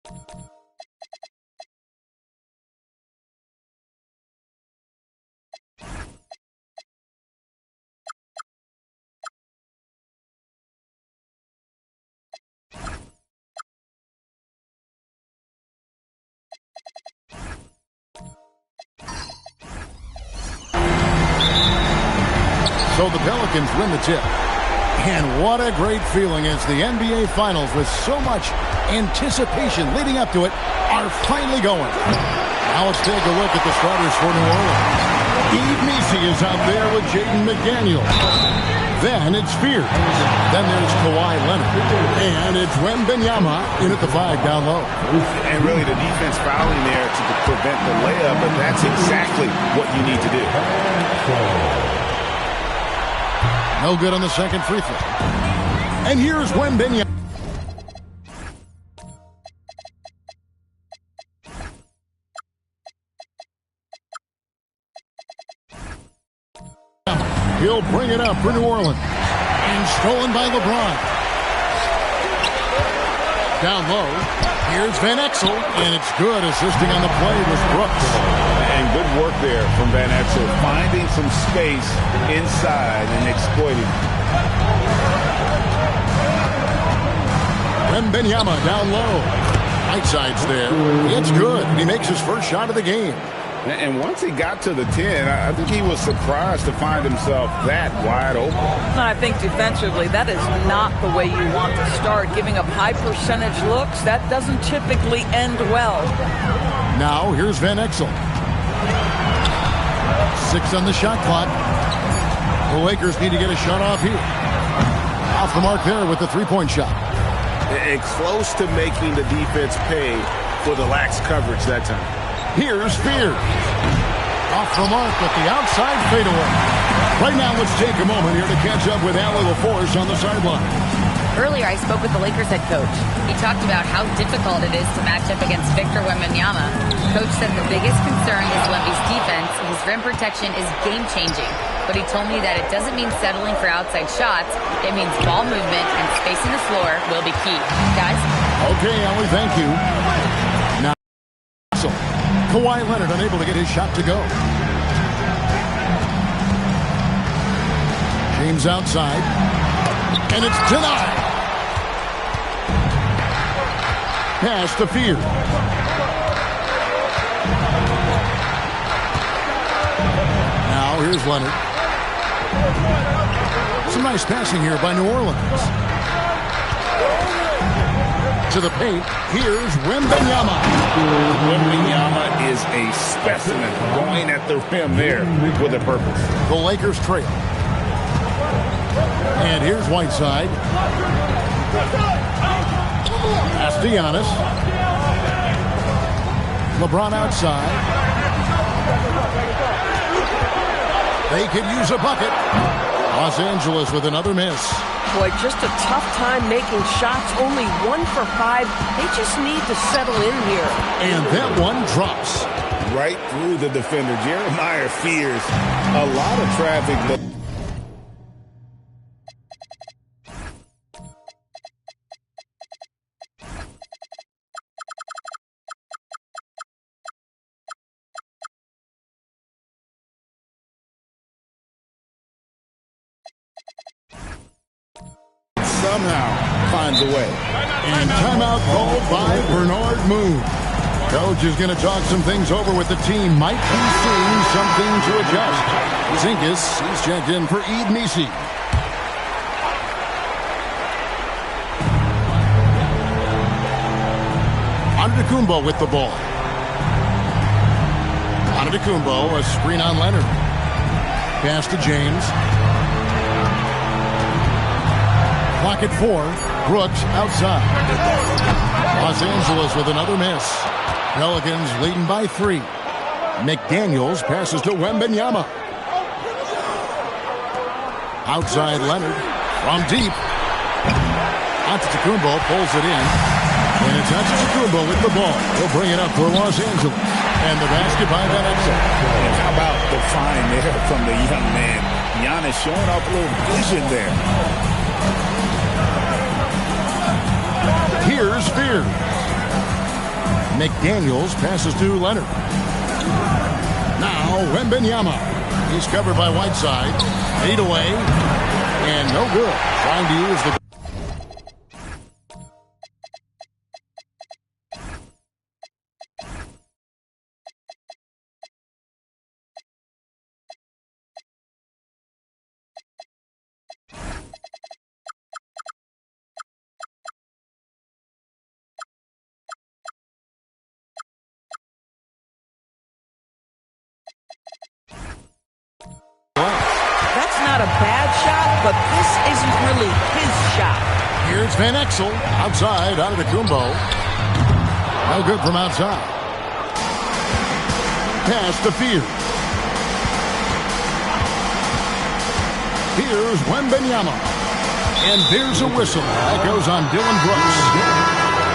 So the Pelicans win the tip. And what a great feeling as the NBA Finals, with so much anticipation leading up to it, are finally going. Now let's take a look at the starters for New Orleans. Yves Missi is out there with Jaden McDaniels. Then it's Spears. Then there's Kawhi Leonard. And it's Wembanyama in at the 5 down low. And really the defense fouling there to prevent the layup, but that's exactly what you need to do. No good on the second free throw. And here's Wembanyama. He'll bring it up for New Orleans. And stolen by LeBron. Down low. Here's Van Exel. And it's good. Assisting on the play was Brooks. And good work there from Van Exel. Finding some space inside and exploiting. Wembanyama down low. Right side's there. It's good. And he makes his first shot of the game. And once he got to the 10, I think he was surprised to find himself that wide open. I think defensively, that is not the way you want to start. Giving up high percentage looks, that doesn't typically end well. Now, here's Van Exel. 6 on the shot clock. The Lakers need to get a shot off here. Off the mark there with the three-point shot. And close to making the defense pay for the lax coverage that time. Here's Spears. Off the mark with the outside fadeaway. Right now, let's take a moment here to catch up with Allie LaForce on the sideline. Earlier, I spoke with the Lakers head coach. He talked about how difficult it is to match up against Victor Wembanyama. Coach said the biggest concern is Wemby's defense. His rim protection is game-changing. But he told me that it doesn't mean settling for outside shots. It means ball movement and spacing the floor will be key. Guys? Okay, Allie, thank you. Now, Kawhi Leonard unable to get his shot to go. James outside. And it's denied. Pass to Fear. Now here's Leonard. Some nice passing here by New Orleans. To the paint, here's Wembanyama. Wembanyama is a specimen, going at the rim there with a purpose. The Lakers trail. And here's Whiteside. Pass to Giannis. LeBron outside. They could use a bucket. Los Angeles with another miss. Boy, just a tough time making shots. Only 1 for 5. They just need to settle in here. And that one drops. Right through the defender. Jeremiah Fears. A lot of traffic, but somehow finds a way. And timeout called by Bernard Moon. Coach is going to talk some things over with the team. Might be seeing something to adjust. Zinkus, he's checked in for Yves Missi. Antetokounmpo with the ball. Antetokounmpo, a screen on Leonard. Pass to James. Clock at 4. Brooks outside. Los Angeles with another miss. Pelicans leading by 3. McDaniels passes to Wembanyama. Outside Leonard from deep. Antetokounmpo pulls it in. And it's Antetokounmpo with the ball. He'll bring it up for Los Angeles. And the basket by Van Exel. And how about the find there from the young man? Giannis showing off a little vision there. Here's Spears. McDaniels passes to Leonard. Now Wembanyama. He's covered by Whiteside. Lead away. And no good. Trying to use the... That's not a bad shot, but this isn't really his shot. Here's Van Exel. Outside, Antetokounmpo. No good from outside. Pass to Fears. Here's Wembanyama. And there's a whistle. That goes on Dylan Brooks.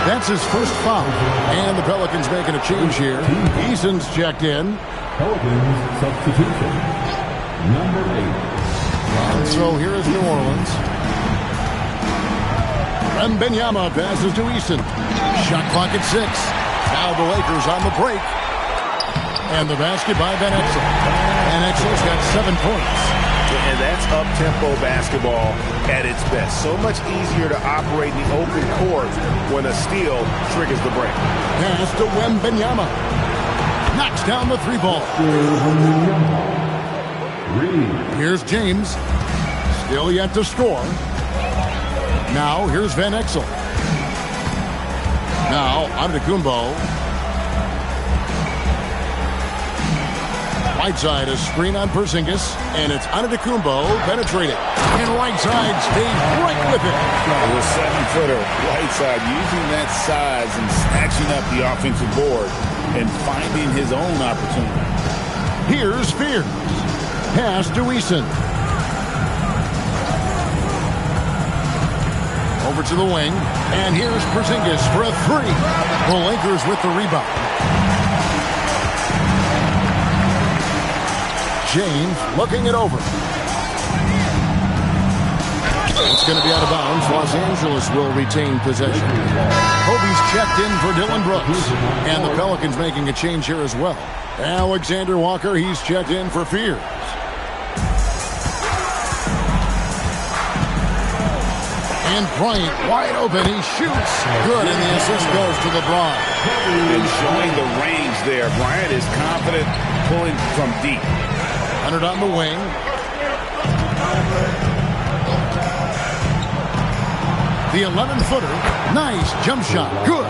That's his first foul. And the Pelicans making a change here. Eason's checked in. Pelicans substitution. Number 8. And so here is New Orleans. Wembanyama passes to Eason. Shot clock at 6. Now the Lakers on the break. And the basket by Van Exel. Van Exel's got 7 points. And that's up-tempo basketball at its best. So much easier to operate in the open court when a steal triggers the break. Pass to Wembanyama. Knocks down the 3-ball. Here's James. Still yet to score. Now here's Van Exel. Now Antetokounmpo. Whiteside, a screen on Porzingis, and it's Antetokounmpo penetrating. And Whiteside stays right with it. The 7-footer, Whiteside, using that size and snatching up the offensive board and finding his own opportunity. Here's Fears. Pass to Eason. Over to the wing, and here's Porzingis for a 3. The Lakers with the rebound. James looking it over. It's going to be out of bounds. Los Angeles will retain possession. Kobe's checked in for Dylan Brooks. And the Pelicans making a change here as well. Alexander Walker, he's checked in for Fears. And Bryant wide open. He shoots. Good, and the assist goes to LeBron. And showing the range there. Bryant is confident pulling from deep. 100 on the wing. The 11-footer. Nice jump shot. Good.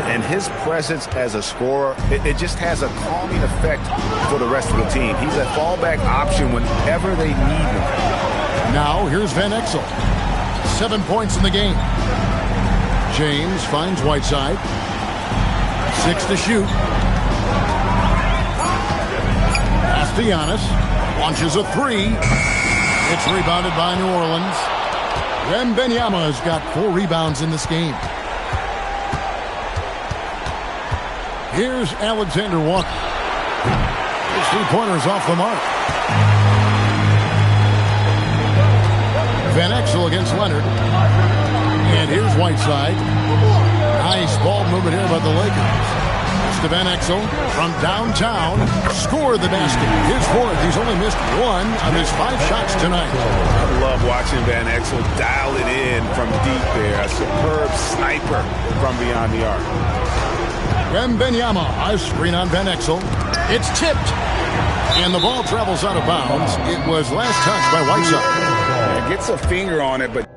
And his presence as a scorer, it just has a calming effect for the rest of the team. He's a fallback option whenever they need him. Now here's Van Exel. 7 points in the game. James finds Whiteside. 6 to shoot. Pass to Giannis. Launches a 3. It's rebounded by New Orleans. Wembanyama has got 4 rebounds in this game. Here's Alexander Walker. His 3-pointer's off the mark. Van Exel against Leonard. And here's Whiteside. Nice ball movement here by the Lakers. It's to Van Exel from downtown. Scored the basket. His 4th. He's only missed 1 of his 5 shots tonight. I love watching Van Exel dial it in from deep there. A superb sniper from beyond the arc. Wembanyama, a screen on Van Exel. It's tipped. And the ball travels out of bounds. It was last touched by Whiteside. Gets a finger on it, but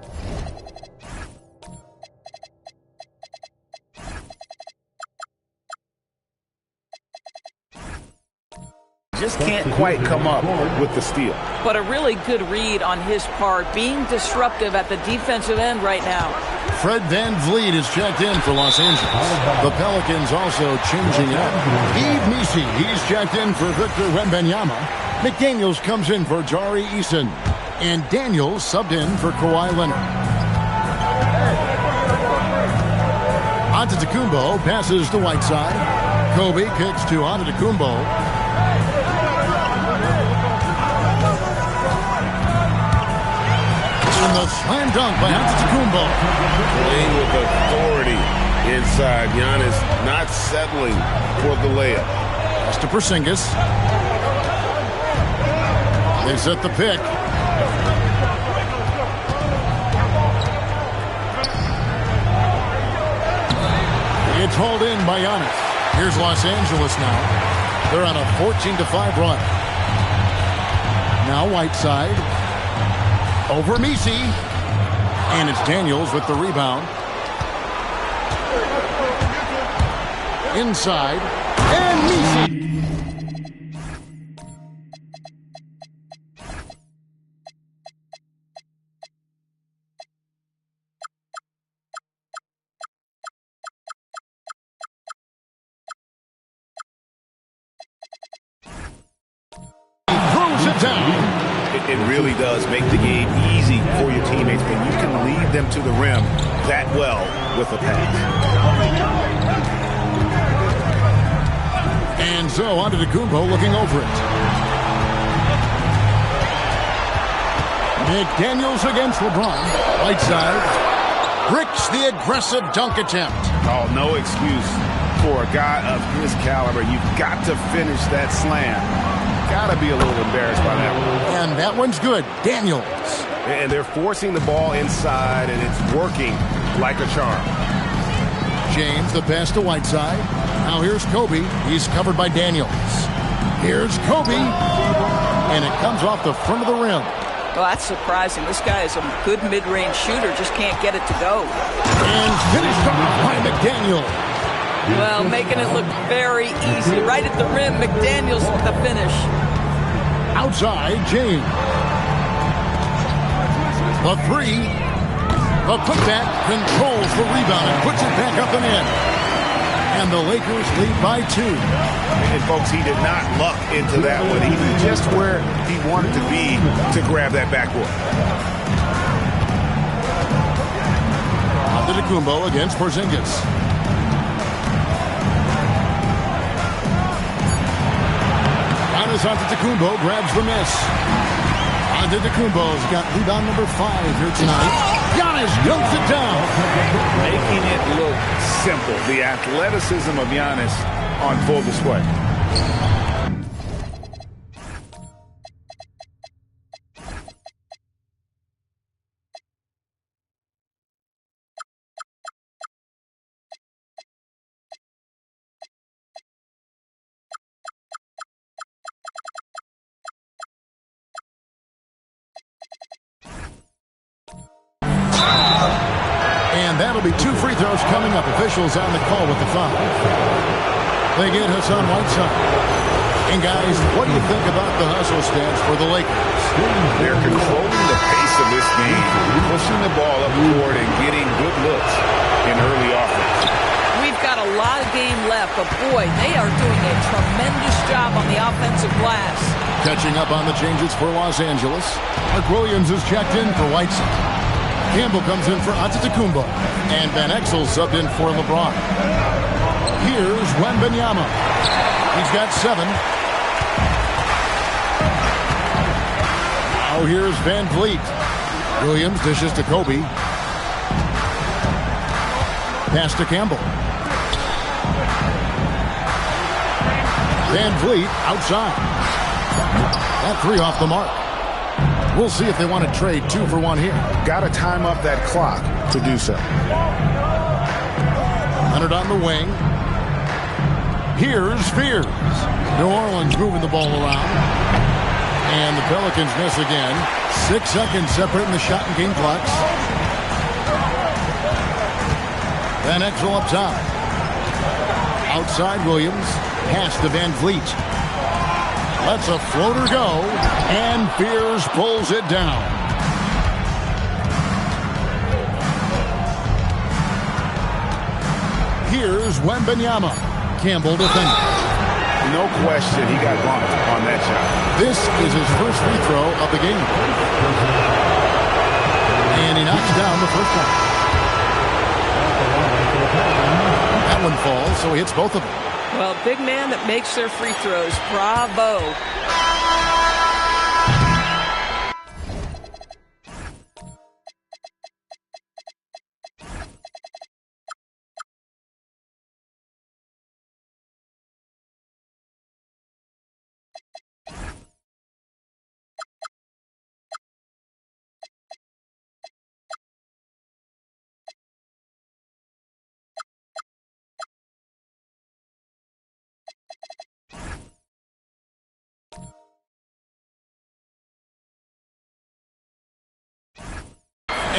just can't quite come up with the steal. But a really good read on his part, being disruptive at the defensive end right now. Fred VanVleet is checked in for Los Angeles. The Pelicans also changing up. Yves Missi, he's checked in for Victor Wembanyama. McDaniels comes in for Jari Eason. And Daniels subbed in for Kawhi Leonard. Antetokounmpo passes to Whiteside. Kobe kicks to Antetokounmpo. And the slam dunk by Antetokounmpo. Playing with authority Inside, Giannis not settling for the layup. Pass to Porzingis. They set the pick. It's hauled in by Giannis. Here's Los Angeles now. They're on a 14-5 run. Now Whiteside. Over Messi. And it's Daniels with the rebound. Inside. And Messi. It really does make the game easy for your teammates when you can lead them to the rim that well with a pass. And so on to Antetokounmpo looking over it. McDaniels against LeBron. Whiteside bricks the aggressive dunk attempt. Oh, no excuse for a guy of his caliber. You've got to finish that slam. Got to be a little embarrassed by that one. And that one's good. Daniels. And they're forcing the ball inside, and it's working like a charm. James, the pass to Whiteside. Now here's Kobe. He's covered by Daniels. Here's Kobe. And it comes off the front of the rim. Well, that's surprising. This guy is a good mid-range shooter, just can't get it to go. And finished off by McDaniel. Well, making it look very easy. Right at the rim, McDaniels with the finish. Outside, James. The three. The putback controls the rebound and puts it back up and in. And the Lakers lead by 2. And folks, he did not luck into that one. He knew just where he wanted to be to grab that backboard. Antetokounmpo against Porzingis. Antetokounmpo grabs the miss. Antetokounmpo's got rebound number 5 here tonight. Giannis dunks it down. Making it look simple. The athleticism of Giannis on full display. That'll be 2 free throws coming up. Officials on the call with the foul. They get Hassan Whiteside. And guys, what do you think about the hustle stats for the Lakers? They're controlling the pace of this game, pushing the ball up the court and getting good looks in early offense. We've got a lot of game left, but boy, they are doing a tremendous job on the offensive glass. Catching up on the changes for Los Angeles. Mark Williams is checked in for Whiteside. Campbell comes in for Antetokounmpo. And Van Exel subbed in for LeBron. Here's Wembanyama. He's got 7. Now here's Van Vliet. Williams dishes to Kobe. Pass to Campbell. Van Vliet outside. That 3 off the mark. We'll see if they want to trade 2 for 1 here. Got to time up that clock to do so. Leonard on the wing. Here's Spears. New Orleans moving the ball around. And the Pelicans miss again. 6 seconds separating the shot and game clocks. Van Exel up top. Outside Williams. Pass to Van Vliet. Lets a floater go, and Spears pulls it down. Here's Wembanyama. Campbell defending. No question, he got bumped on that shot. This is his first free throw of the game. And he knocks down the first one. That one falls, so he hits both of them. Well, big man that makes their free throws. Bravo.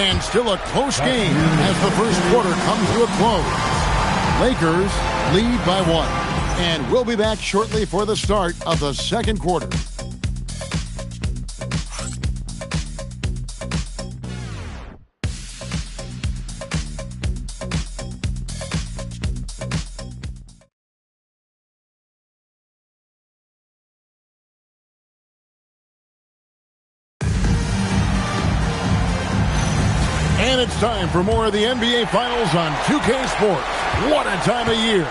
And still a close game as the first quarter comes to a close. Lakers lead by 1. And we'll be back shortly for the start of the second quarter. And it's time for more of the NBA Finals on 2K Sports. What a time of year.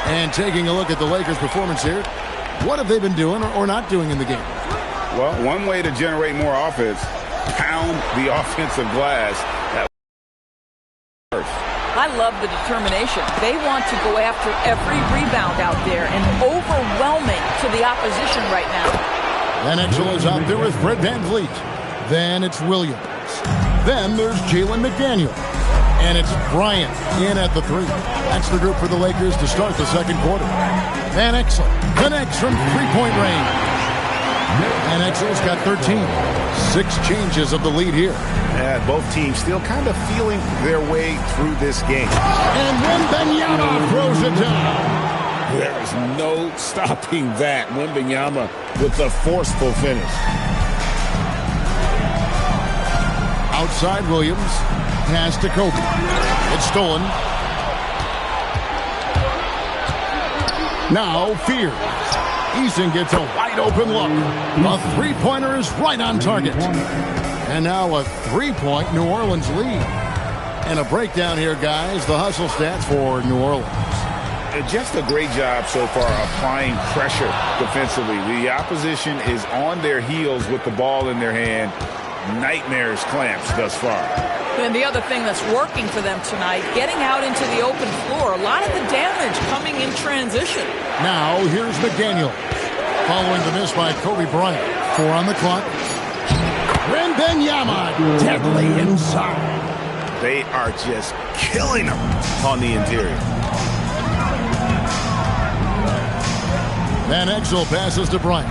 And taking a look at the Lakers' performance here, what have they been doing or not doing in the game? Well, one way to generate more offense, pound the offensive glass. I love the determination. They want to go after every rebound out there and overwhelming to the opposition right now. Van Exel is out there with Fred VanVleet. Then it's Williams. Then there's Jalen McDaniel. And it's Bryant in at the 3. That's the group for the Lakers to start the second quarter. Van Exel connects from three-point range. Van Exel's got 13. 6 changes of the lead here. And both teams still kind of feeling their way through this game. And Wembanyama throws it down. There is no stopping that. Wembanyama with a forceful finish. Outside Williams. Pass to Kobe. It's stolen. Now Fears. Eason gets a wide open look. A three-pointer is right on target. And now a 3-point New Orleans lead. And a breakdown here, guys. The hustle stats for New Orleans. Just a great job so far applying pressure defensively. The opposition is on their heels with the ball in their hand. Nightmares clamps thus far. And the other thing that's working for them tonight, getting out into the open floor. A lot of the damage coming in transition. Now here's McDaniel. Following the miss by Kobe Bryant. 4 on the clock. Wembanyama deadly inside. They are just killing them on the interior. Van Exel passes to Bryant.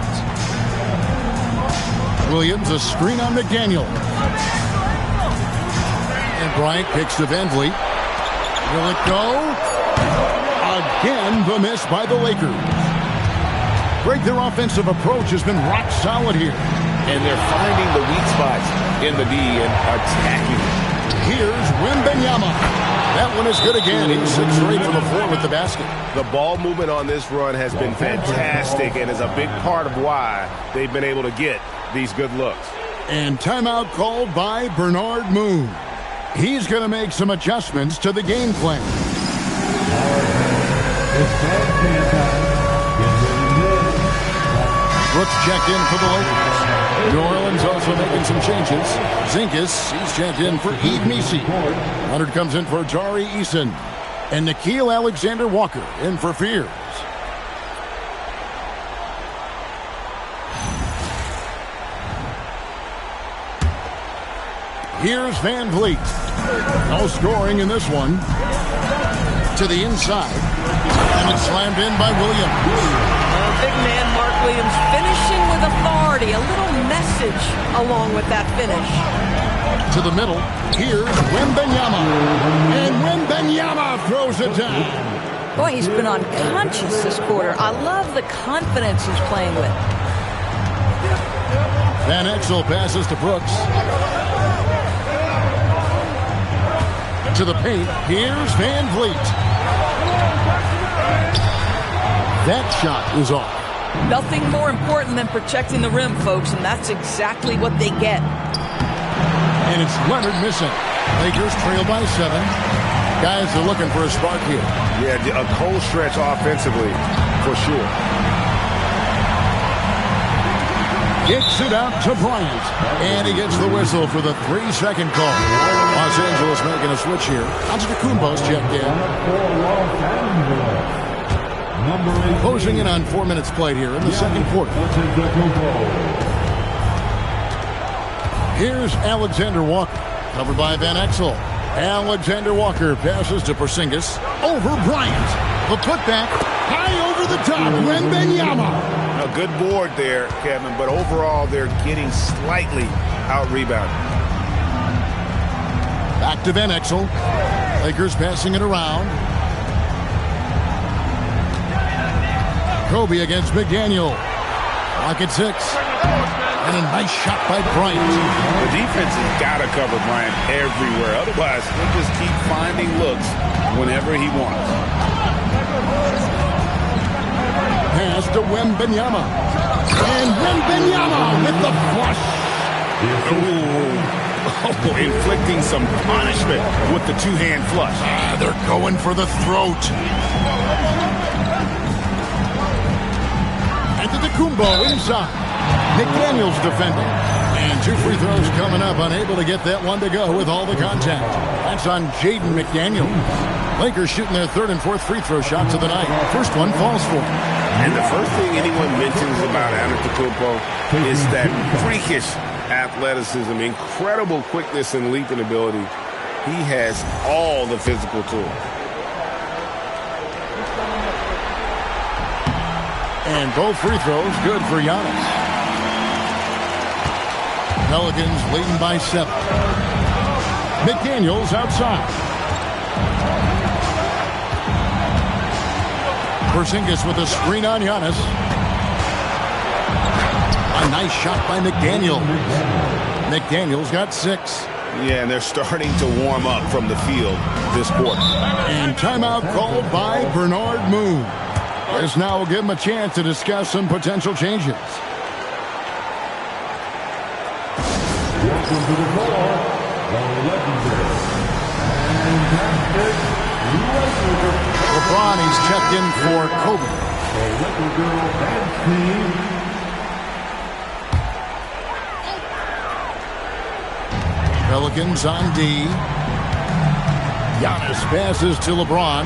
Williams, a screen on McDaniel. And Bryant kicks to VanVleet. Will it go? Again, the miss by the Lakers. Greg, their offensive approach has been rock solid here. And they're finding the weak spots in the D and attacking it. Here's Wembanyama. That one is good again. He's 6 for 8 from the floor with the basket. The ball movement on this run has been fantastic and is a big part of why they've been able to get these good looks. And timeout called by Bernard Moon. He's going to make some adjustments to the game plan. Brooks checked in for the Lakers. New Orleans also making some changes. Zinkas, he's checked in for Yves Missi. Leonard comes in for Jari Eason. And Nickeil Alexander-Walker in for Fears. Here's VanVleet. No scoring in this one. To the inside. And it's slammed in by Williams. Big man Mark Williams finishing with authority. A little message along with that finish. To the middle. Here's Wembanyama. And Wembanyama throws it down. Boy, he's been unconscious this quarter. I love the confidence he's playing with. Van Exel passes to Brooks. To the paint. Here's VanVleet. That shot is off. Nothing more important than protecting the rim, folks, and that's exactly what they get. And it's Leonard missing. Lakers trail by 7. Guys are looking for a spark here. Yeah, a cold stretch offensively, for sure. Kicks it out to Bryant. And he gets the whistle for the 3-second call. Los Angeles making a switch here. Antetokounmpo's checked in. Closing in on 4 minutes played here in the second quarter. Here's Alexander Walker. Covered by Van Exel. Alexander Walker passes to Porzingis. Over Bryant. The putback. High over the top. Wembanyama. A good board there, Kevin, but overall they're getting slightly out-rebounded. Back to Van Exel. Lakers passing it around. Kobe against McDaniel. Rocket 6. And a nice shot by Bryant. The defense has got to cover Bryant everywhere. Otherwise, he'll just keep finding looks whenever he wants. Pass to Wembanyama. And Wembanyama with the flush. Oh, inflicting some punishment with the two-hand flush. They're going for the throat. Antetokounmpo inside. McDaniels defending. And 2 free throws coming up. Unable to get that one to go with all the contact. That's on Jaden McDaniels. Lakers shooting their 3rd and 4th free throw shots of the night. First one falls for him. And the first thing anyone mentions about Antetokounmpo is that freakish athleticism, incredible quickness and leaping ability. He has all the physical tools. And both free throws good for Giannis. Pelicans leading by 7. McDaniels outside. Porzingis with a screen on Giannis. A nice shot by McDaniels. McDaniels got 6. Yeah, and they're starting to warm up from the field this quarter. And timeout called by Bernard Moon. This now will give him a chance to discuss some potential changes. Welcome to the floor, the legendary LeBron, he's checked in for Kobe. the Laker girl dance team. Pelicans on D. Giannis passes to LeBron.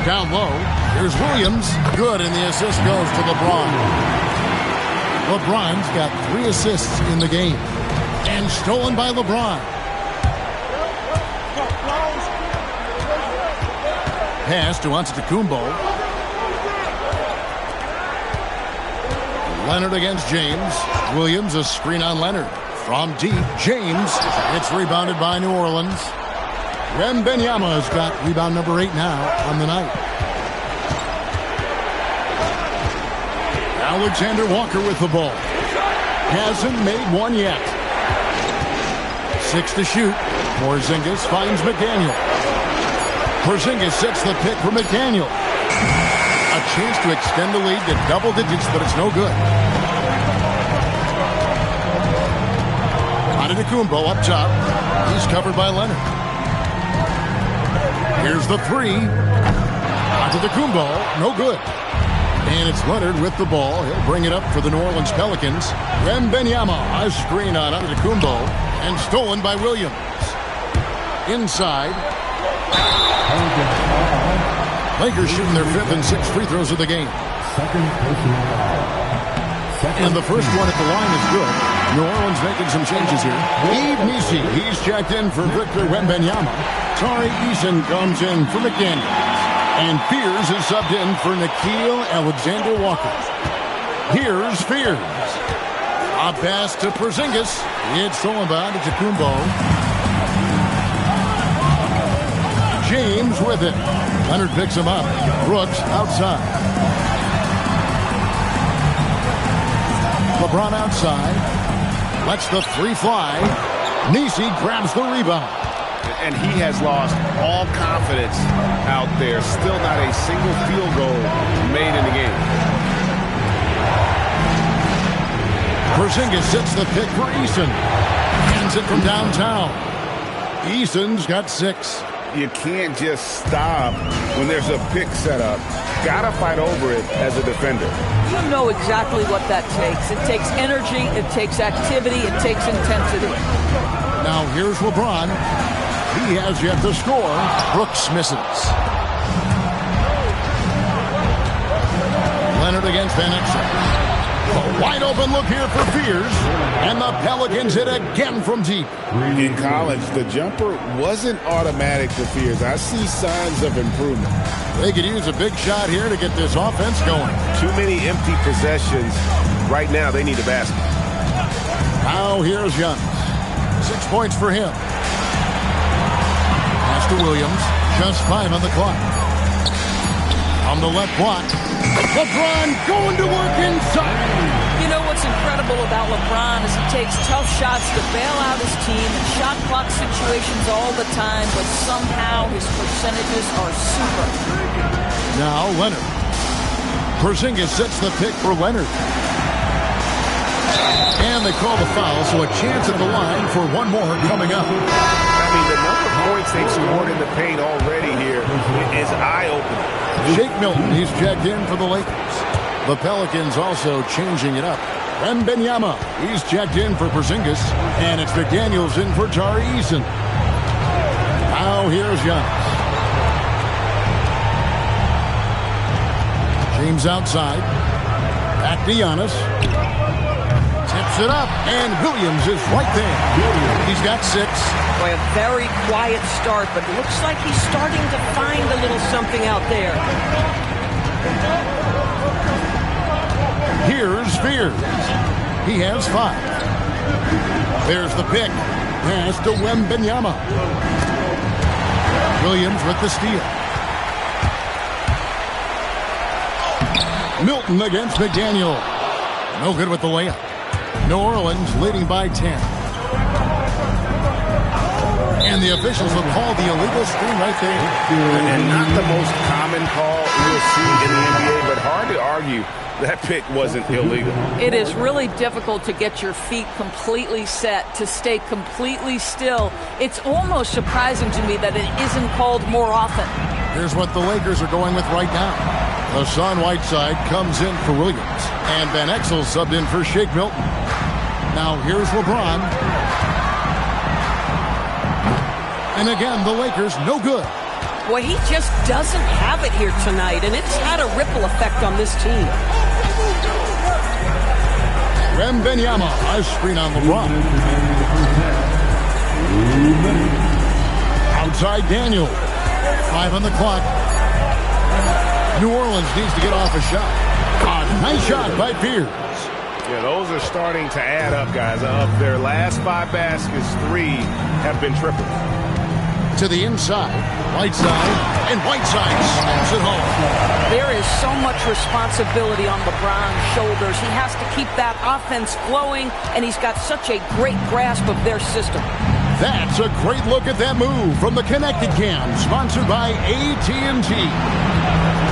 Down low. Here's Williams. Good, and the assist goes to LeBron. LeBron's got 3 assists in the game. And stolen by LeBron. Pass to Antetokounmpo. Leonard against James. Williams, a screen on Leonard. From deep, James. It's rebounded by New Orleans. Wembanyama's got rebound number 8 now on the night. Alexander Walker with the ball. Hasn't made one yet. 6 to shoot. Porzingis finds McDaniel. Porzingis sets the pick for McDaniel. A chance to extend the lead to double digits, but it's no good. Antetokounmpo up top. He's covered by Leonard. Here's the 3. Antetokounmpo, no good. And it's Leonard with the ball. He'll bring it up for the New Orleans Pelicans. Wembanyama, a screen on Antetokounmpo, and stolen by Williams. Inside. Lakers shooting their 5th and 6th free throws of the game. And the first one at the line is good. New Orleans making some changes here. Yves Missi, he's checked in for Victor Wembanyama. Tari Eason comes in for McDaniels. And Fears is subbed in for Nickeil Alexander-Walker. Here's Fears. A pass to Porzingis. It's stolen by Antetokounmpo. James with it. Leonard picks him up. Brooks outside. LeBron outside. Lets the 3 fly. Nisi grabs the rebound. And he has lost all confidence out there. Still not a single field goal made in the game. Porzingis sets the pick for Eason. Hands it from downtown. Eason's got 6. You can't just stop when there's a pick set up. Gotta fight over it as a defender. You know exactly what that takes. It takes energy, it takes activity, it takes intensity. Now here's LeBron. He has yet to score. Brooks misses. Leonard against Van Exel. A wide open look here for Fears. And the Pelicans hit again from deep. In college, the jumper wasn't automatic for Fears. I see signs of improvement. They could use a big shot here to get this offense going. Too many empty possessions. Right now, they need a basket. Now here's Giannis. 6 points for him. Pass to Williams. Just 5 on the clock. On the left block. LeBron going to work inside. You know what's incredible about LeBron is he takes tough shots to bail out his team in shot clock situations all the time, but somehow his percentages are super. Now Leonard. Porzingis sets the pick for Leonard. And they call the foul, so a chance at the line for one more coming up. I mean, the number of points they've scored in the paint already here is eye-opening. Shake Milton, he's checked in for the Lakers. The Pelicans also changing it up. Wembanyama, he's checked in for Porzingis. And it's McDaniels in for Tari Eason. Now here's Giannis. James outside. Back to Giannis. Tips it up, and Williams is right there. He's got 6. Boy, a very quiet start, but looks like he's starting to find a little something out there. Here's Spears. He has 5. There's the pick. Pass to Wembanyama. Williams with the steal. Milton against McDaniel. No good with the layup. New Orleans leading by 10. And the officials will call the illegal screen right there. And not the most common call you'll see in the NBA, but hard to argue that pick wasn't illegal. It is really difficult to get your feet completely set, to stay completely still. It's almost surprising to me that it isn't called more often. Here's what the Lakers are going with right now. Hassan Whiteside comes in for Williams. And Van Exel subbed in for Shake Milton. Now here's LeBron. And again, the Lakers no good. Boy, he just doesn't have it here tonight, and it's had a ripple effect on this team. Wembanyama, a screen on LeBron. Outside Daniel. 5 on the clock. New Orleans needs to get off a shot. A nice shot by Pierce. Yeah, those are starting to add up, guys. Of their last 5 baskets, 3 have been triple. To the inside. Whiteside. And Whiteside snaps it home. There is so much responsibility on LeBron's shoulders. He has to keep that offense flowing, and he's got such a great grasp of their system. That's a great look at that move from the Connected Cam, sponsored by AT&T.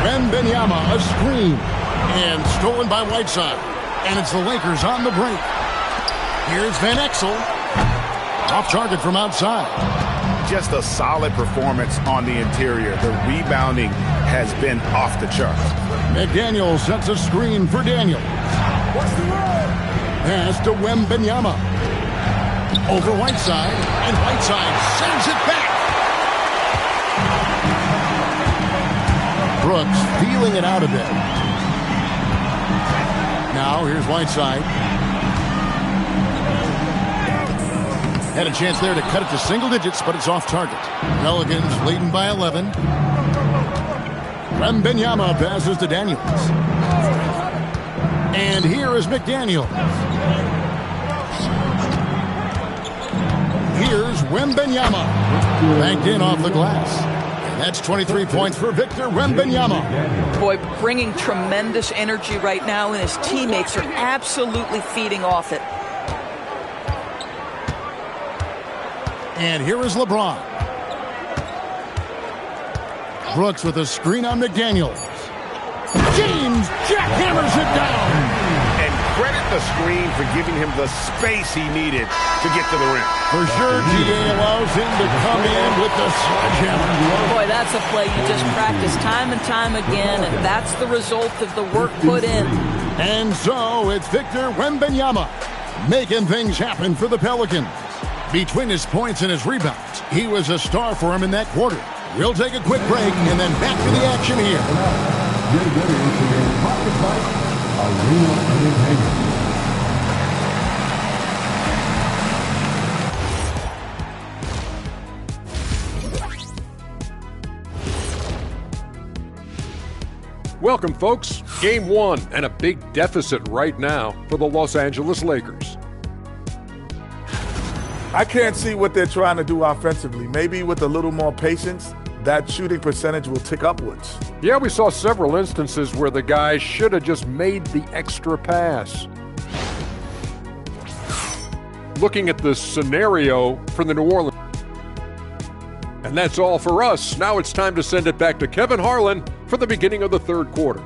Wembanyama, a screen. And stolen by Whiteside. And it's the Lakers on the break. Here's Van Exel. Off target from outside. Just a solid performance on the interior. The rebounding has been off the charts. McDaniel sets a screen for Daniels. Pass to Wembanyama. Over Whiteside, and Whiteside sends it back. Brooks feeling it out a bit. Now here's Whiteside. Had a chance there to cut it to single digits, but it's off target. Pelicans leading by 11. Wembanyama passes to Daniels. And here is McDaniel. Here's Wembanyama. Banked in off the glass. And that's 23 points for Victor Wembanyama. Boy, bringing tremendous energy right now, and his teammates are absolutely feeding off it. And here is LeBron. Brooks with a screen on McDaniels. James jackhammers it down. And credit the screen for giving him the space he needed to get to the rim. For sure, GA allows him to come in with the sledgehammer. Boy, that's a play you just practice time and time again, and that's the result of the work put in. And so it's Victor Wembanyama making things happen for the Pelicans. Between his points and his rebounds, he was a star for him in that quarter. We'll take a quick break and then back to the action here. Get ready for your Pocket Fight Arena Entertainment. Welcome, folks. Game 1 and a big deficit right now for the Los Angeles Lakers. I can't see what they're trying to do offensively. Maybe with a little more patience, that shooting percentage will tick upwards. Yeah, we saw several instances where the guy should have just made the extra pass. Looking at the scenario for the New Orleans. And that's all for us. Now it's time to send it back to Kevin Harlan for the beginning of the third quarter.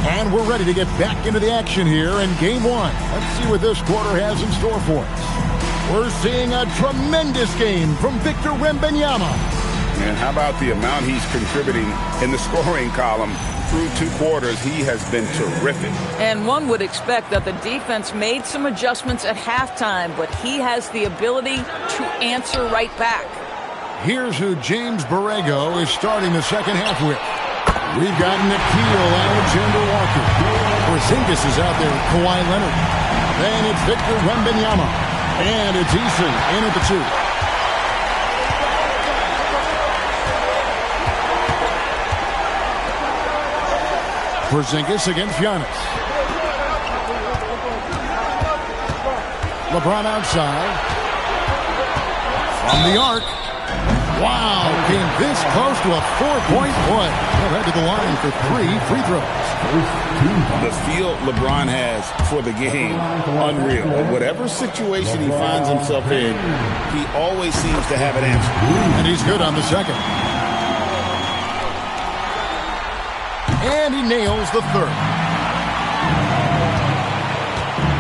And we're ready to get back into the action here in Game 1. Let's see what this quarter has in store for us. We're seeing a tremendous game from Victor Wembanyama. And how about the amount he's contributing in the scoring column? Through 2 quarters, he has been terrific. And one would expect that the defense made some adjustments at halftime, but he has the ability to answer right back. Here's who James Borrego is starting the second half with. We've got Nickeil Alexander-Walker. Porzingis is out there with Kawhi Leonard. Then it's Victor Wembanyama. And it's Eason in at the 2. Porzingis against Giannis. LeBron outside. From the arc. Wow, came this close to a 4-point play. He'll head to the line for 3 free throws. The feel LeBron has for the game, unreal. Whatever situation he finds himself in, he always seems to have an answer. And he's good on the second. And he nails the third.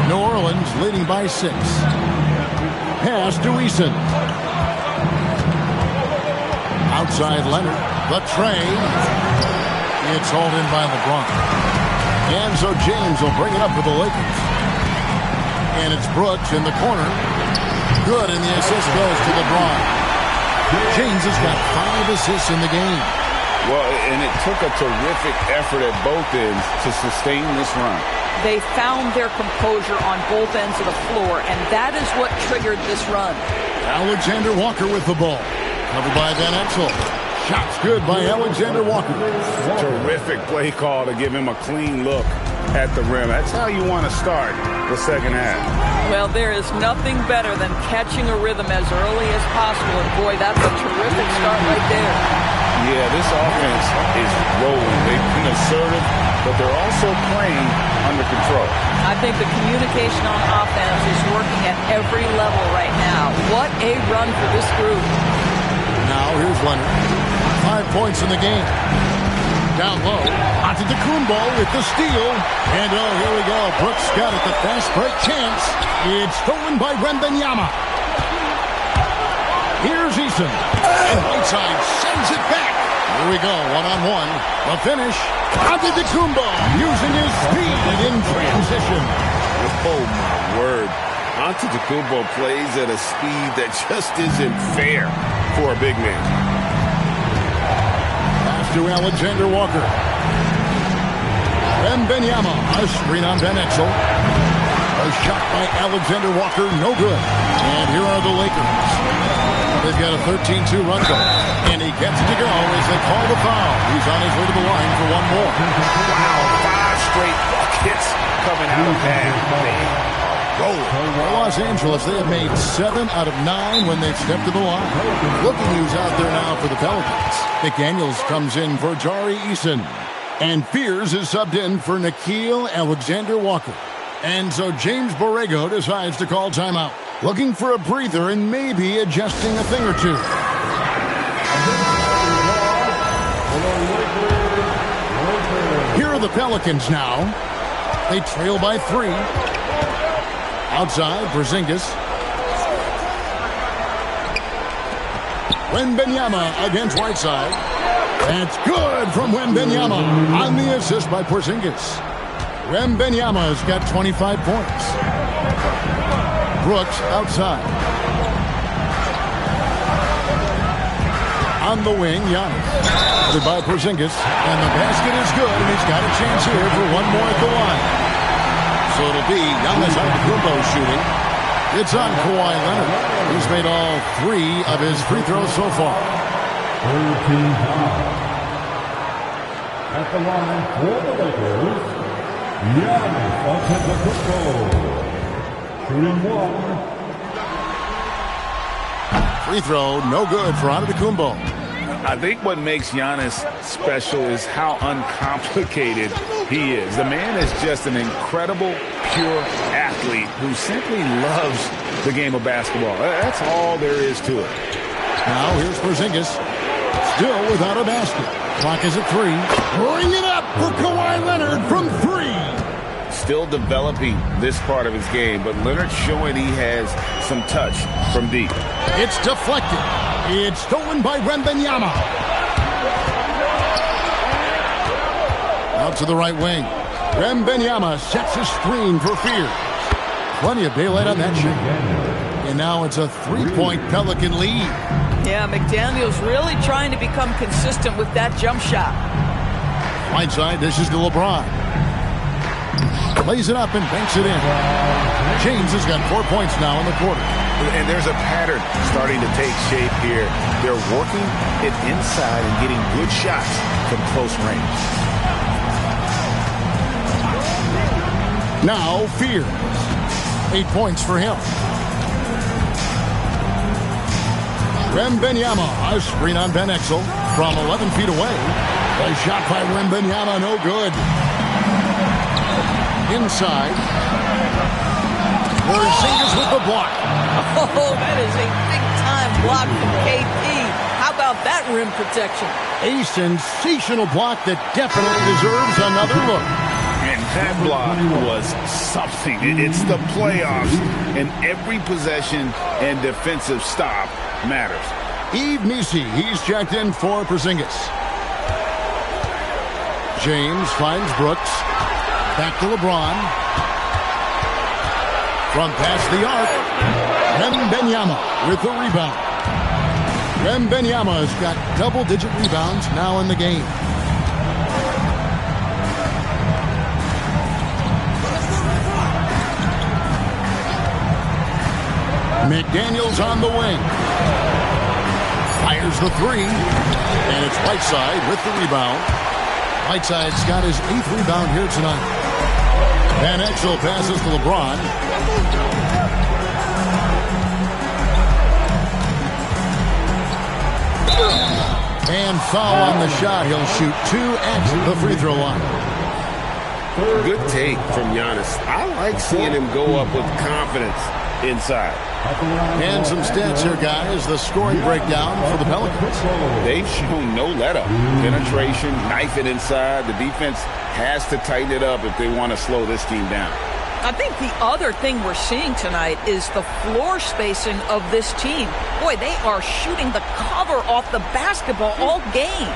New Orleans leading by 6. Pass to Eason. Outside Leonard, the tray. It's hauled in by LeBron. And so James will bring it up for the Lakers. And it's Brooks in the corner. Good, and the assist goes to LeBron. James has got 5 assists in the game. Well, and it took a terrific effort at both ends to sustain this run. They found their composure on both ends of the floor, and that is what triggered this run. Alexander-Walker with the ball. Covered by Van Exel. Shots good by Alexander-Walker. Terrific play call to give him a clean look at the rim. That's how you want to start the second half. Well, there is nothing better than catching a rhythm as early as possible. And boy, that's a terrific start right there. Yeah, this offense is rolling. They've been assertive, but they're also playing under control. I think the communication on offense is working at every level right now. What a run for this group. Now here's Leonard. 5 points in the game. Down low. Antetokounmpo with the steal. And oh, here we go. Brooks got it. The fast break chance. It's stolen by Wembanyama. Here's Eason. And Whiteside sends it back. Here we go. 1-on-1. The finish. Antetokounmpo using his speed in transition. Oh, my word. Antetokounmpo plays at a speed that just isn't fair for a big man. Pass to Alexander-Walker. Wembanyama, a screen on Van Exel. A shot by Alexander-Walker, no good. And here are the Lakers. They've got a 13-2 run goal. And he gets it to go as they call the foul. He's on his way to the line for one more. Wow, 5 straight buckets coming out of that. For Los Angeles, they have made 7 out of 9 when they've stepped to the line. Looking who's out there now for the Pelicans. McDaniels comes in for Jari Eason. And Fears is subbed in for Nickeil Alexander-Walker. And so James Borrego decides to call timeout. Looking for a breather and maybe adjusting a thing or two. Here are the Pelicans now. They trail by 3. Outside, Porzingis. Wembanyama against Whiteside. That's good from Wembanyama on the assist by Porzingis. Wembanyama's got 25 points. Brooks outside. On the wing, Giannis. Covered by Porzingis. And the basket is good, and he's got a chance here for one more at the line. So it'll be Giannis Antetokounmpo shooting. It's on Kawhi Leonard. He's made all 3 of his free throws so far. Third team foul. At the line for the Lakers, Giannis Antetokounmpo. Shooting 1. Free throw, no good for Antetokounmpo. I think what makes Giannis special is how uncomplicated he is. The man is just an incredible, pure athlete who simply loves the game of basketball. That's all there is to it. Now here's Porzingis, still without a basket. Clock is at 3. Bring it up for Kawhi Leonard from 3. Still developing this part of his game, but Leonard showing he has some touch from deep. It's deflected. It's stolen by Wembanyama. Out to the right wing. Wembanyama sets his screen for Fears. Plenty of daylight on that shot. And now it's a 3-point Pelican lead. Yeah, McDaniels really trying to become consistent with that jump shot. Right side, this is to LeBron. Lays it up and banks it in. James has got 4 points now in the quarter. And there's a pattern starting to take shape here. They're working it inside and getting good shots from close range. Now Fears. 8 points for him. Wembanyama, a screen on Van Exel from 11 feet away. A shot by Wembanyama, no good. Inside. Porzingis with the block. Oh, that is a big-time block from KP. How about that rim protection? A sensational block that definitely deserves another look. And that block was something. It's the playoffs, and every possession and defensive stop matters. Yves Missi, he's checked in for Porzingis. James finds Brooks. Back to LeBron. From past the arc. Wembanyama with the rebound. Wembanyama has got double-digit rebounds now in the game. McDaniels on the wing. Fires the 3. And it's Whiteside with the rebound. Whiteside's got his 8th rebound here tonight. Van Exel passes to LeBron. And foul on the shot. He'll shoot 2 at the free throw line. Good take from Giannis. I like seeing him go up with confidence inside. And some stats here, guys. The scoring breakdown for the Pelicans. They've shown no let-up. Penetration, knife it inside. The defense has to tighten it up if they want to slow this team down. I think the other thing we're seeing tonight is the floor spacing of this team. Boy, they are shooting the cover off the basketball all game.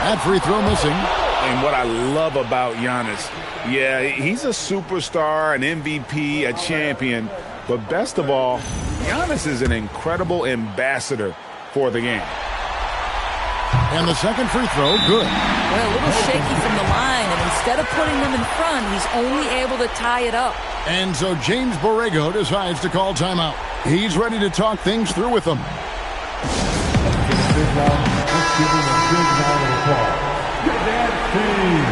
That free throw missing. And what I love about Giannis, yeah, he's a superstar, an MVP, a champion. But best of all, Giannis is an incredible ambassador for the game. And the second free throw, good. Well, a little shaky from the line, and instead of putting them in front, he's only able to tie it up. And so James Borrego decides to call timeout. He's ready to talk things through with them. Let's give him a big round of applause. Good team.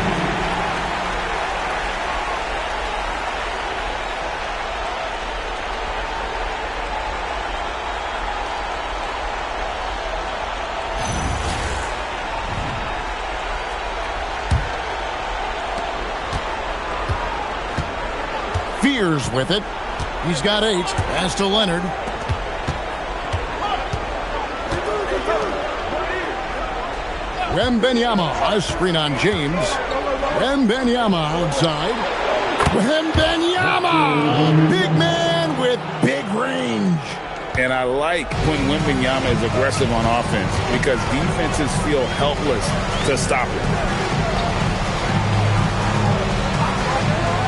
Fears with it. He's got 8. Pass to Leonard. Wembanyama, a screen on James. Wembanyama outside. Wembanyama! Big man with big range. And I like when Wembanyama is aggressive on offense because defenses feel helpless to stop it.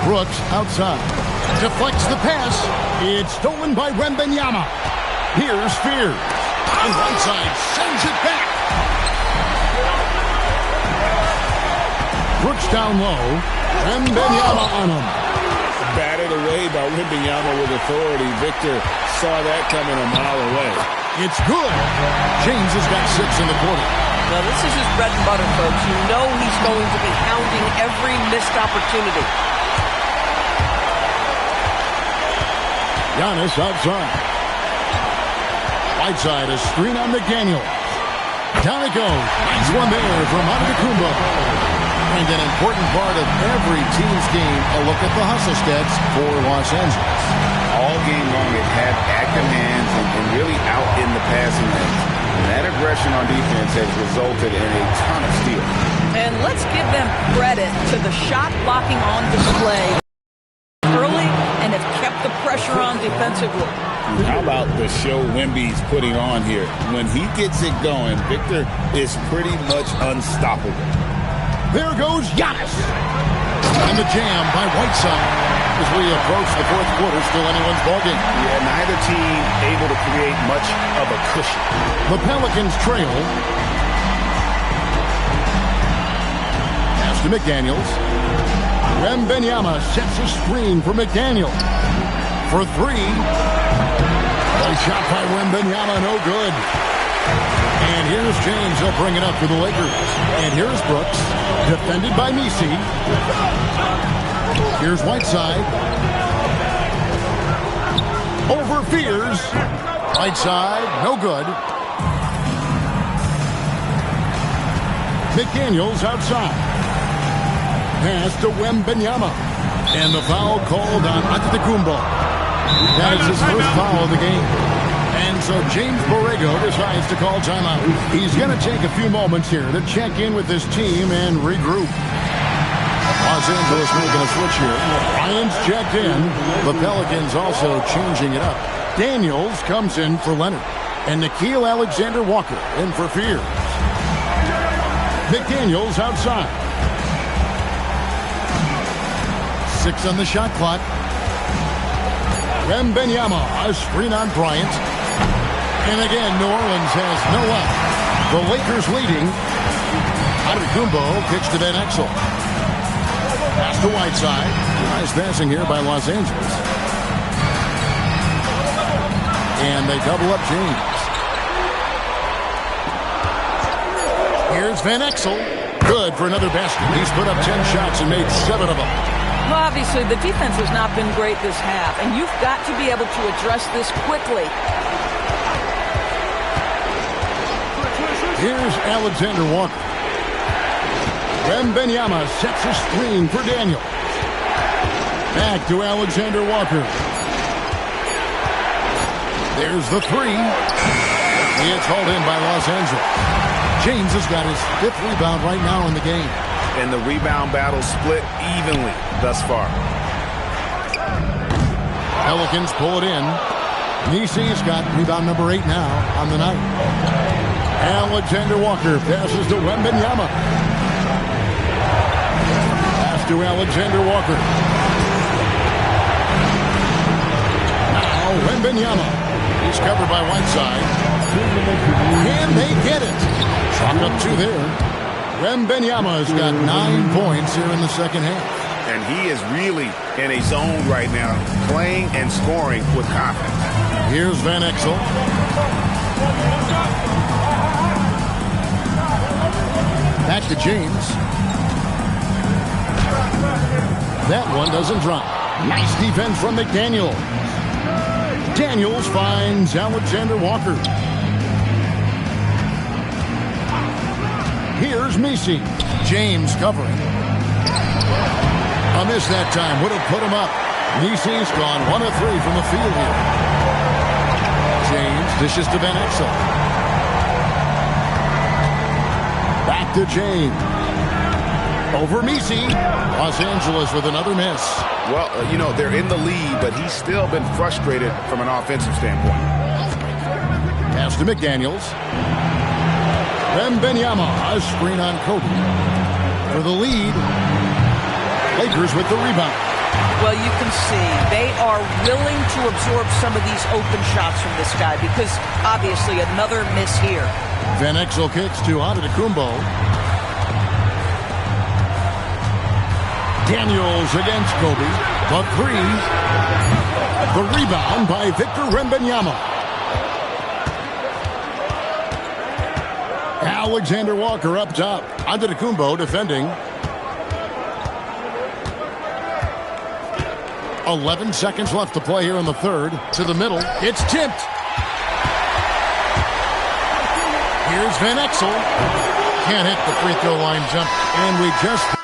Brooks outside. deflects the pass. It's stolen by Wembanyama. Here's Fears. On right side, sends it back. Brooks down low. Wembanyama on him. Batted away by Wembanyama with authority. Victor saw that coming a mile away. It's good. James has got 6 in the quarter. Now, this is his bread and butter, folks. You know he's going to be hounding every missed opportunity. Giannis outside. Whiteside, a screen on McDaniel. Down it goes. Nice one there from Antetokounmpo. And an important part of every team's game, a look at the hustle stats for Los Angeles. All game long, it had active hands and really out in the passing lanes. And that aggression on defense has resulted in a ton of steals. And let's give them credit to the shot blocking on display early and have kept the pressure on defensively. How about the show Wemby's putting on here? When he gets it going, Victor is pretty much unstoppable. There goes Giannis. And the jam by Whiteside. As we approach the fourth quarter, still anyone's ballgame. Yeah, neither team able to create much of a cushion. The Pelicans trail. Pass to McDaniels. Wembanyama sets a screen for McDaniel. For 3. Nice shot by Wembanyama, no good. And here's James. He'll bring it up for the Lakers. And here's Brooks, defended by Misi. Here's Whiteside. Over Fears. Whiteside, no good. McDaniels outside. Pass to Wembanyama. And the foul called on Antetokounmpo. That is his first foul of the game. And so James Borrego decides to call timeout. He's going to take a few moments here to check in with his team and regroup. Los Angeles making a switch here. Ryan's checked in. The Pelicans also changing it up. Daniels comes in for Leonard. And Nickeil Alexander-Walker in for Fears. McDaniels outside. 6 on the shot clock. Wembanyama, a screen on Bryant. And again, New Orleans has no up. The Lakers leading. Antetokounmpo kicks to Van Exel. Pass to Whiteside. Nice passing here by Los Angeles. And they double up James. Here's Van Exel. Good for another basket. He's put up 10 shots and made 7 of them. Well, obviously, the defense has not been great this half, and you've got to be able to address this quickly. Here's Alexander Walker. Wembanyama sets a screen for Daniel. Back to Alexander Walker. There's the 3. It's hauled in by Los Angeles. James has got his 5th rebound right now in the game. And the rebound battle split evenly thus far. Pelicans pull it in. Nisi's got rebound number 8 now on the night. Alexander Walker passes to Wembanyama. Pass to Alexander Walker. Now Wembanyama. He's covered by Whiteside. Can they get it? Chalk up 2 there. Wembanyama has got 9 points here in the second half. And he is really in a zone right now, playing and scoring with confidence. Here's Van Exel. Back to James. That one doesn't drop. Nice defense from McDaniel. Daniels finds Alexander Walker. Here's Misi. James covering. A miss that time. Would have put him up. Misi's gone 1 of 3 from the field here. James dishes to Van Exel. Back to James. Over Misi. Los Angeles with another miss. Well, they're in the lead, but he's still been frustrated from an offensive standpoint. Pass to McDaniels. Wembanyama, a screen on Kobe. For the lead. Lakers with the rebound. Well, you can see they are willing to absorb some of these open shots from this guy because obviously another miss here. Van Exel kicks to Antetokounmpo. Daniels against Kobe. The three. The rebound by Victor Wembanyama. Alexander Walker up top. Antetokounmpo defending. 11 seconds left to play here in the third. To the middle. It's tipped. Here's Van Exel. Can't hit the free throw line jump. And we just...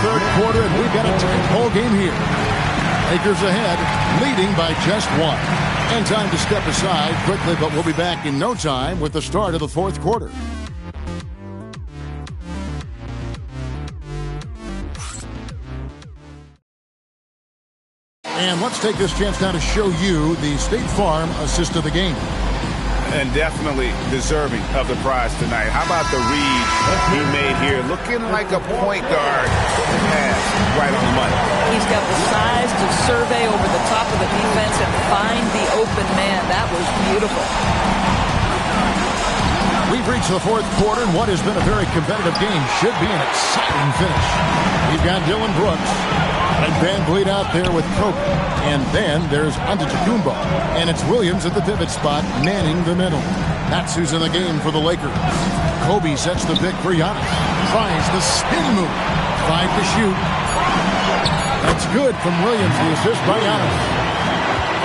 third quarter, and we've got a tight ball game here. Lakers ahead, leading by just one. And time to step aside quickly, but we'll be back in no time with the start of the fourth quarter. And let's take this chance now to show you the State Farm assist of the game. And definitely deserving of the prize tonight. How about the read he made here? Looking like a point guard. Pass right on the money. He's got the size to survey over the top of the defense and find the open man. That was beautiful. We've reached the fourth quarter, and what has been a very competitive game should be an exciting finish. We've got Dylan Brooks and Van Vliet out there with Kobe. And then there's Antetokounmpo. And it's Williams at the pivot spot, manning the middle. That's who's in the game for the Lakers. Kobe sets the pick for Giannis. Tries the spin move. 5 to shoot. That's good from Williams, the assist by Giannis.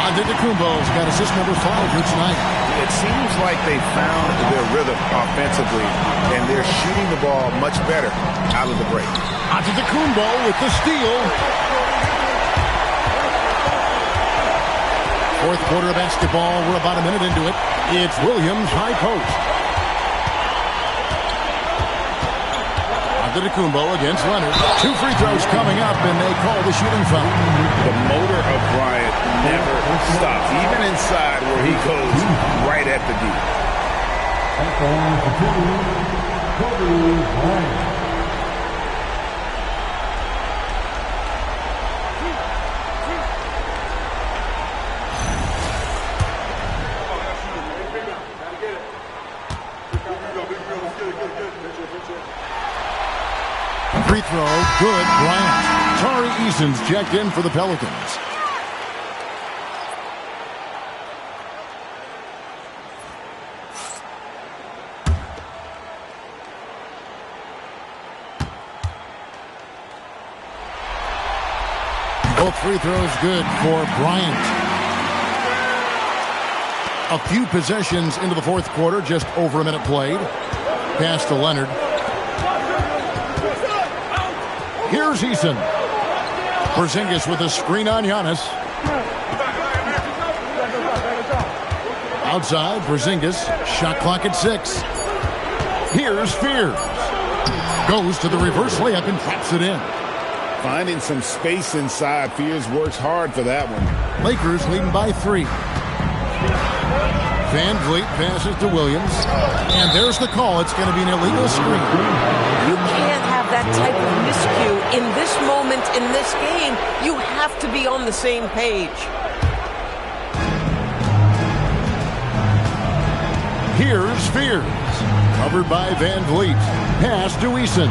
Antetokounmpo's got assist number 5 here tonight. It seems like they found their rhythm offensively, and they're shooting the ball much better out of the break. Antetokounmpo with the steal. Fourth quarter of basketball. We're about a minute into it. It's Williams, high post. Antetokounmpo against Leonard. 2 free throws coming up, and they call the shooting foul. The motor of Bryant never stops, even inside where he goes right at the D. Kobe Bryant. Free throw, good, Bryant. Tari Eason's checked in for the Pelicans. Both free throws good for Bryant. A few possessions into the fourth quarter, just over a minute played. Pass to Leonard. Here's Eason. Porzingis with a screen on Giannis. Outside, Porzingis. Shot clock at 6. Here's Fears. Goes to the reverse layup and traps it in. Finding some space inside. Fears works hard for that one. Lakers leading by 3. Van Vliet passes to Williams. And there's the call. It's going to be an illegal screen. You can't have that type of miscue in this moment, in this game. You have to be on the same page. Here's Fears. Covered by Van Vliet. Pass to Eason.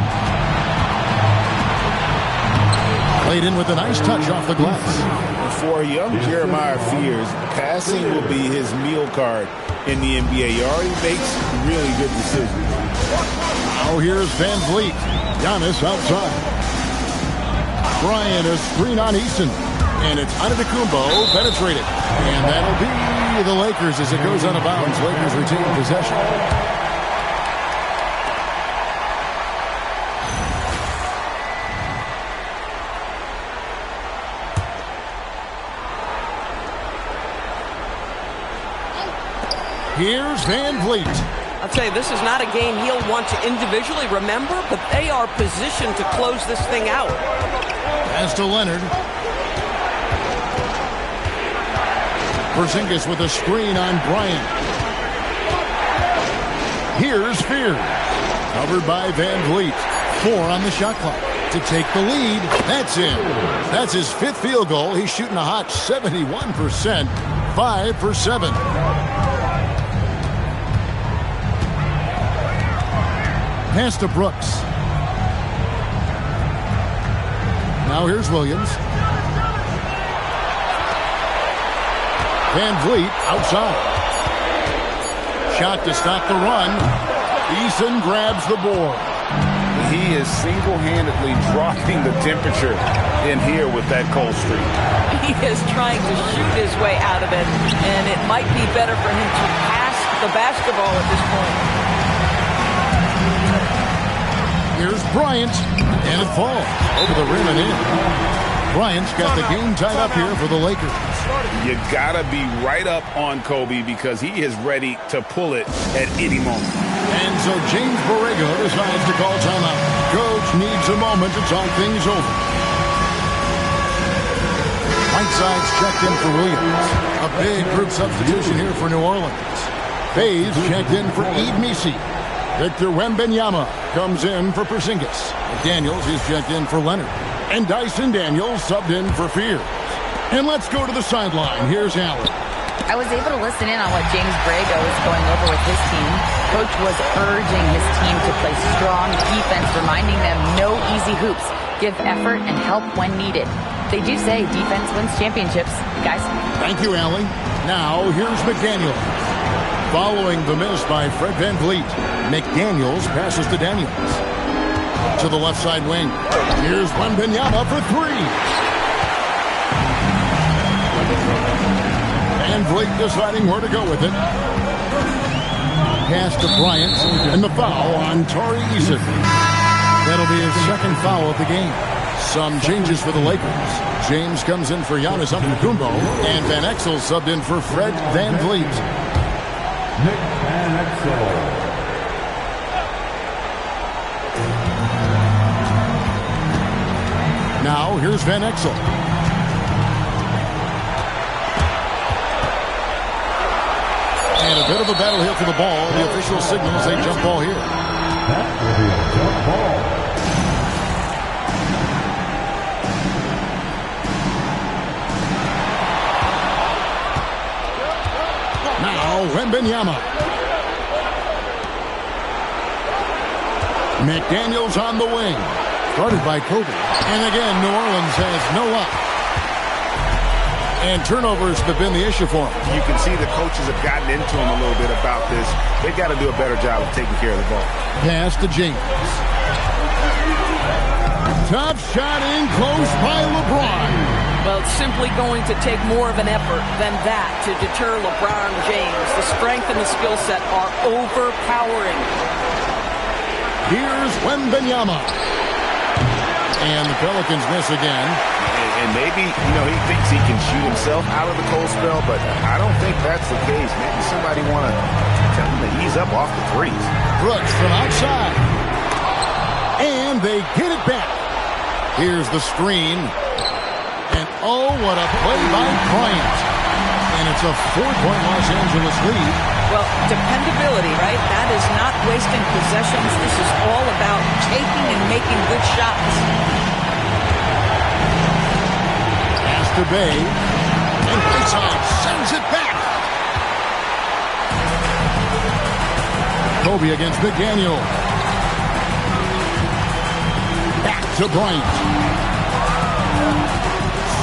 Played in with a nice touch off the glass. For young Jeremiah Fears, passing will be his meal card in the NBA. He already makes really good decisions. Now here's Van Vliet. Giannis outside. Bryant, a screen on Eason. And it's Antetokounmpo penetrated. And that'll be the Lakers as it goes out of bounds. Lakers retain possession. Here's Van Vliet. I'll tell you, this is not a game he'll want to individually remember, but they are positioned to close this thing out. Pass to Leonard. Porzingis with a screen on Bryant. Here's Fears. Covered by Van Vliet. 4 on the shot clock to take the lead. That's in. That's his 5th field goal. He's shooting a hot 71%. 5 for 7. Pass to Brooks. Now here's Williams. Van Vliet outside. Shot to stop the run. Eason grabs the board. He is single-handedly dropping the temperature in here with that cold streak. He is trying to shoot his way out of it, and it might be better for him to pass the basketball at this point. Here's Bryant. And it falls over the rim and in. Bryant's got the game tied up here for the Lakers. You got to be right up on Kobe because he is ready to pull it at any moment. And so James Borrego decides to call timeout. Coach needs a moment to talk things over. Whiteside's checked in for Williams. A big group substitution here for New Orleans. Bays checked in for Yves Missi. Victor Wembanyama comes in for Porzingis. Daniels is checked in for Leonard. And Dyson Daniels subbed in for Fears. And let's go to the sideline. Here's Allen. I was able to listen in on what James Borrego was going over with his team. Coach was urging his team to play strong defense, reminding them no easy hoops, give effort, and help when needed. They do say defense wins championships, guys. Thank you, Allie. Now, here's McDaniel. Following the miss by Fred VanVleet, McDaniels passes to Daniels. To the left side wing. Here's Wembanyama for three. VanVleet deciding where to go with it. Pass to Bryant, and the foul on Tari Eason. That'll be his second foul of the game. Some changes for the Lakers. James comes in for Giannis Antetokounmpo, and Van Exel subbed in for Fred VanVleet. Nick Van Exel. Now, here's Van Exel. And a bit of a battle here for the ball. The official signals a jump ball here. That will be a jump ball. Now, Wembanyama. McDaniels on the wing. Started by Kobe. And again, New Orleans has no luck. And turnovers have been the issue for him. You can see the coaches have gotten into him a little bit about this. They've got to do a better job of taking care of the ball. Pass to James. Top shot in close by LeBron. Well, it's simply going to take more of an effort than that to deter LeBron James. The strength and the skill set are overpowering. Here's Wembanyama. And the Pelicans miss again. And maybe, he thinks he can shoot himself out of the cold spell, but I don't think that's the case. Maybe somebody want to tell him to ease up off the threes. Brooks from outside. And they get it back. Here's the screen. And oh, what a play by Bryant. And it's a 4-point Los Angeles lead. Well, dependability, right? That is not wasting possessions. This is all about taking and making good shots. Pass to Bay. And Whiteside sends it back. Kobe against McDaniel. Back to Bryant.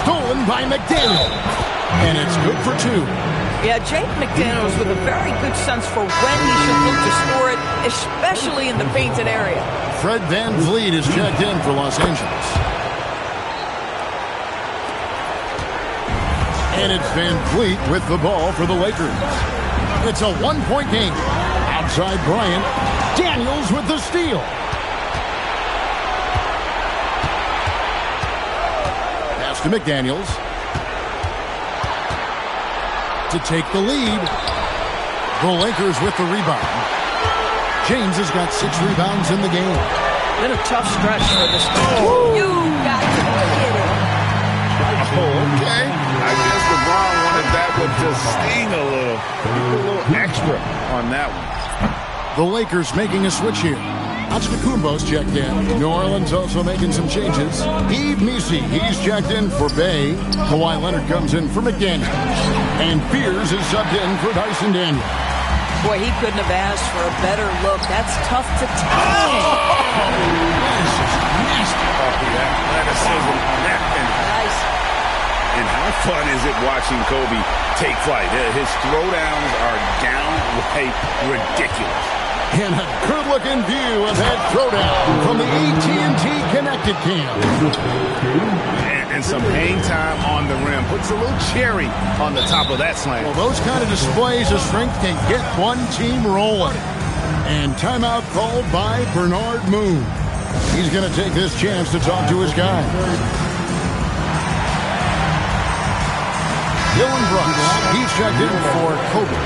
Stolen by McDaniel. And it's good for two. Yeah, Jake McDaniels with a very good sense for when he should look to score it, especially in the painted area. Fred VanVleet is checked in for Los Angeles. And it's VanVleet with the ball for the Lakers. It's a one-point game. Outside Bryant. Daniels with the steal. Pass to McDaniels. To take the lead. The Lakers with the rebound. James has got 6 rebounds in the game. Been a tough stretch for this team. You got to get it. Oh, okay. I guess LeBron wanted that one to sting a little. A little extra on that one. The Lakers making a switch here. Antetokounmpo's checked in. New Orleans also making some changes. Yves Missi, he's checked in for Bay. Kawhi Leonard comes in for McDaniel. And Fears is subbed in for Dyson Daniels. Boy, he couldn't have asked for a better look. That's tough to take. This is nasty. The athleticism on that. Nice. And how fun is it watching Kobe take flight? His throwdowns are downright ridiculous. And a good-looking view of that throwdown from the AT&T Connected Cam. And some hang time on the rim. Puts a little cherry on the top of that slam. Well, those kind of displays of strength can get one team rolling. And timeout called by Bernard Moon. He's going to take this chance to talk to his guy. Dillon Brooks. He's checked in for Kobe.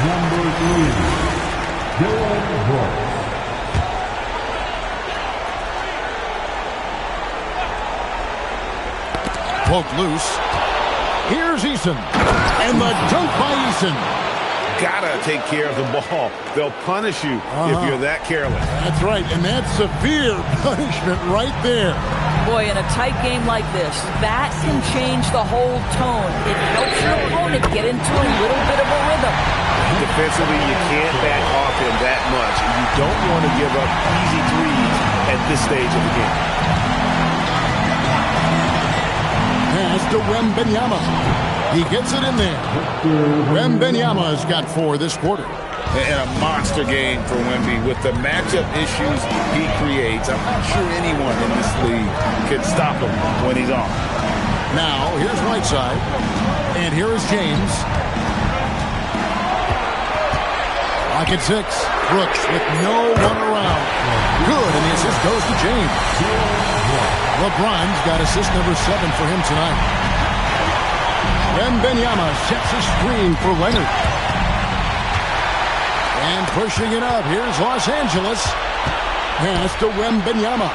Number 3, Dillon Brooks. Poked loose. Here's Eason. And the dunk by Eason. Gotta take care of the ball. They'll punish you if you're that careless. That's right, and that's severe punishment right there. Boy, in a tight game like this, that can change the whole tone. It helps your opponent get into a little bit of a rhythm. Defensively, you can't back off him that much. And you don't want to give up easy threes at this stage of the game. Pass to Wembanyama. He gets it in there. Wembanyama's got 4 this quarter. And a monster game for Wemby with the matchup issues he creates. I'm not sure anyone in this league can stop him when he's on. Now, here's Whiteside. And here is James. Lock at 6. Brooks with no one around. Good, and the assist goes to James. LeBron's got assist number 7 for him tonight. Wembanyama sets a screen for Leonard. And pushing it up, here's Los Angeles. Pass to Wembanyama.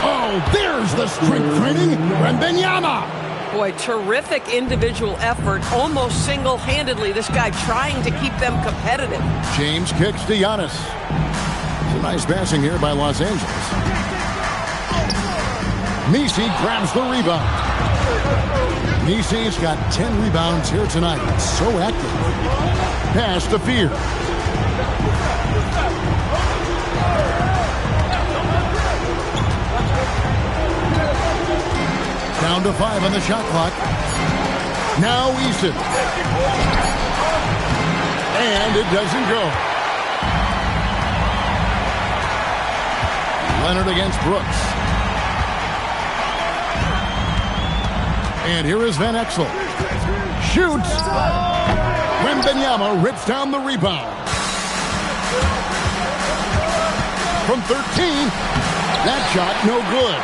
Oh, there's the strength training. Wembanyama. Boy, terrific individual effort, almost single-handedly. This guy trying to keep them competitive. James kicks to Giannis. It's a nice passing here by Los Angeles. Messi grabs the rebound. Messi's got 10 rebounds here tonight. So active. Pass to Fear. Down to 5 on the shot clock. Now Eason. And it doesn't go. Leonard against Brooks. And here is Van Exel. Shoots. Wembanyama rips down the rebound. From 13. That shot no good.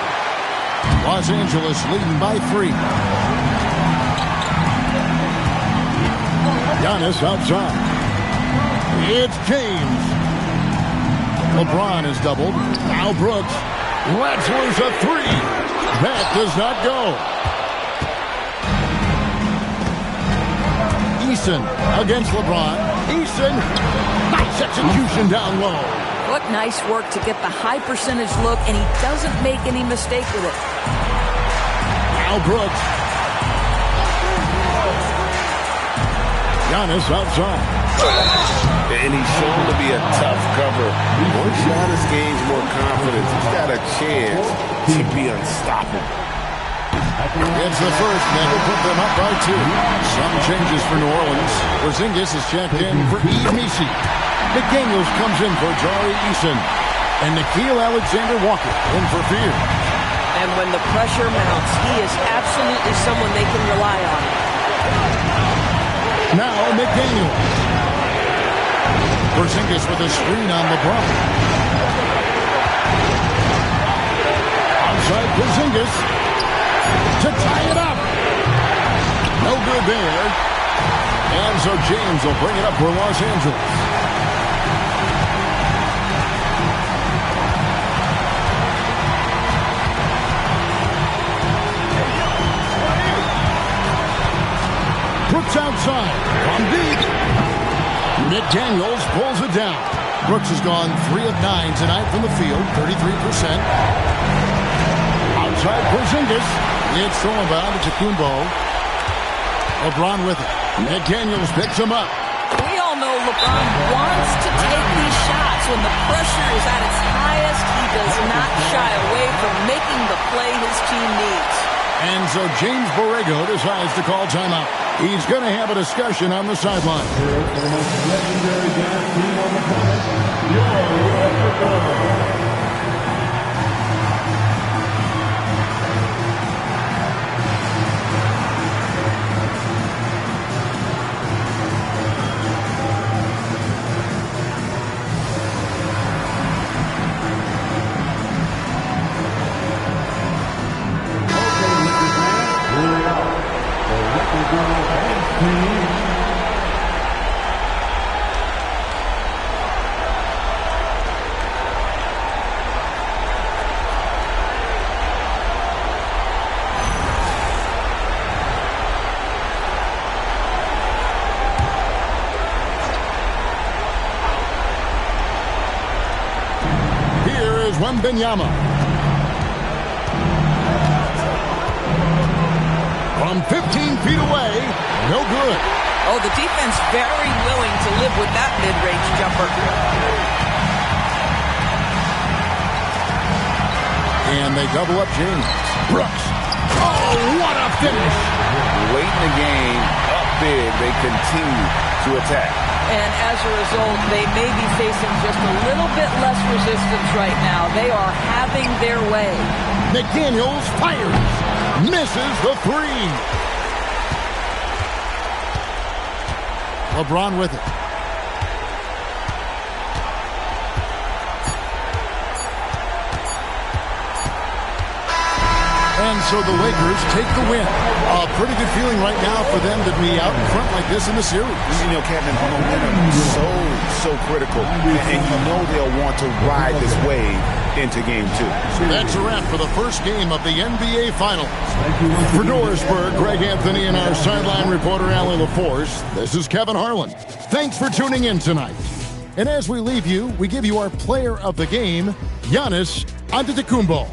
Los Angeles leading by 3. Giannis outside. It's James. LeBron is doubled. Now Brooks. Lets loose a 3. That does not go. Eason against LeBron. Eason. Nice execution down low. What nice work to get the high percentage look, and he doesn't make any mistake with it. Now Brooks. Giannis outside. And he's shown to be a tough cover. Once Giannis gains more confidence, he's got a chance to be unstoppable. It's the first, and that'll put them up by 2. Some changes for New Orleans. Porzingis is checked in for Yves Missi. McDaniels comes in for Jari Eason. And Nickeil Alexander-Walker in for Fear. And when the pressure mounts, he is absolutely someone they can rely on. Now McDaniels. Porzingis with a screen on LeBron. Outside Porzingis to tie it up. No good there. And so James will bring it up for Los Angeles. Brooks outside. From deep. McDaniels pulls it down. Brooks has gone 3 of 9 tonight from the field, 33%. Outside Porzingis. It's thrown down to Kumbo. LeBron with it. McDaniels picks him up. We all know LeBron wants to take these shots. When the pressure is at its highest, he does not shy away from making the play his team needs. And so James Borrego decides to call timeout. He's going to have a discussion on the sideline. Wembanyama. From 15 feet away, no good. Oh, the defense very willing to live with that mid-range jumper. And they double up James. Brooks. Oh, what a finish. Late in the game, up big, they continue to attack. And as a result, they may be facing just a little bit less resistance right now. They are having their way. McDaniels fires. Misses the three. LeBron with it. And so the Lakers take the win. A pretty good feeling right now for them to be out in front like this in the series. You know, Kevin, momentum is so critical. And you know they'll want to ride this wave into game 2. That's a wrap for the first game of the NBA Finals. For Dorisburg, Greg Anthony and our sideline reporter, Allie LaForce, this is Kevin Harlan. Thanks for tuning in tonight. And as we leave you, we give you our player of the game, Giannis Antetokounmpo.